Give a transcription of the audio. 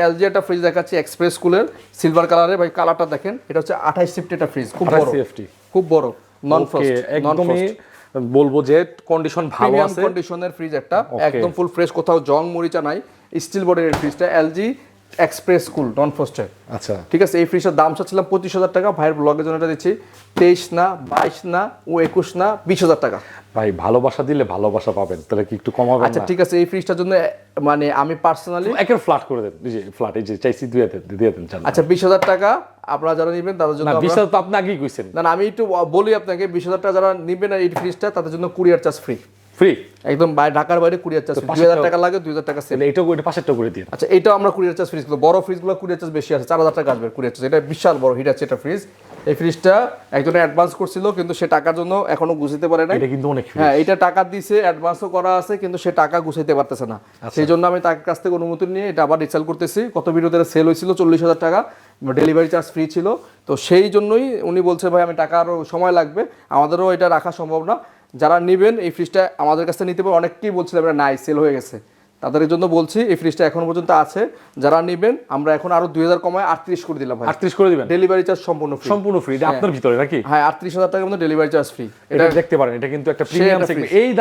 LG একটা fridge দেখাচ্ছি express cooler silver কালারের, ভাই কালারটা দেখেন, এটা হচ্ছে 28 সিফটি একটা ফ্রিজ, খুব বড় সিএফটি, খুব বড়, নন ফ্রস্ট, একদমই বলবো যে কন্ডিশন ভালো প্রিমিয়াম আছে, কন্ডিশনের ফ্রিজ একটা, একদম ফুল ফ্রেশ, কোথাও জং মরিচা নাই, স্টিল বডির ফ্রিজটা এলজি এক্সপ্রেস কুল নন ফ্রস্টের। আচ্ছা ঠিক আছে, এই ফ্রিজটার দাম চাচ্ছিলাম 25,000 টাকা, ভাইয়ের ব্লগের জন্য এটা দিচ্ছি 23 না 22 না ও 21 না 20,000 টাকা। ভাই ভালোবাসা দিলে ভালোবাসা পাবেন, তাহলে কি একটু কমাবেন আচ্ছা না? ঠিক আছে, এই ফ্রিজটার জন্য মানে আমি পার্সোনালি একের ফ্ল্যাট করে দেন, এই যে ফ্ল্যাট, এই যে চাইছি দিয়ে দেন চান। আচ্ছা 20,000 টাকা আপনারা যারা নেবেন তাদের জন্য না আমরা- 20,000 তো আপনি আগেই কইছেন। না না, আমি একটু বলি আপনাকে, 20,000 টাকা যারা নেবেন এই ফ্রিজটা তাদের জন্য কুরিয়ার চার্জ ফ্রি, ফ্রি, একদম ঢাকার বাইরে কুরিয়ার চার্জ ফ্রি, 2,000 টাকা লাগে 2,000 টাকা সেল। তাহলে এটাও ওইটা পাশেরটা করে দিন। আচ্ছা এইটাও আমরা কুরিয়ার চার্জ ফ্রিজ, বড় ফ্রিজগুলো কুরিয়ার চার্জ বেশি আছে, 4,000 টাকা আসবে কুরিয়ার চার্জ, এটা বিশাল বড় হিট আছে এটা ফ্রিজ। এই ফ্রিজটা একজনে অ্যাডভান্স করছিল কিন্তু সে টাকার জন্য এখনো গুছাইতে পারে না। এটা কিন্তু অনেক হ্যাঁ এটা টাকা দিছে, অ্যাডভান্সও করা আছে, কিন্তু সে টাকা গুছাইতে পারতেছে না। সেই জন্য আমি তার কাছ থেকে অনুমতি নিয়ে এটা আবার রিসেল করতেছি। কত ভিডিওতে সেল হয়েছিল 40,000 টাকা, ডেলিভারি চার্জ ফ্রি ছিল, তো সেই জন্যই উনি বলছে ভাই আমি টাকা আরও সময় লাগবে, আমাদেরও এটা রাখা সম্ভব না। যারা নেবেন এই ফ্রিজটা আমাদের কাছে নিতে পারে, অনেককেই বলছিলাম এটা নাই, সেল হয়ে গেছে, তাদের জন্য বলছি এই ফ্রিজটা এখনো পর্যন্ত আছে, যারা নেবেন আমরা এখন আরো 2,000 কমায় 38 করে দিলাম ভাই, 38 করে দিবেন, ডেলিভারি চার্জ সম্পূর্ণ ফ্রি, সম্পূর্ণ ফ্রি, এটা আপনার ভিতরে নাকি? হ্যাঁ 38,000 টাকার মধ্যে ডেলিভারি চার্জ ফ্রি, এটা দেখতে পারেন, এটা কিন্তু একটা প্রিমিয়াম সেগমেন্ট। এই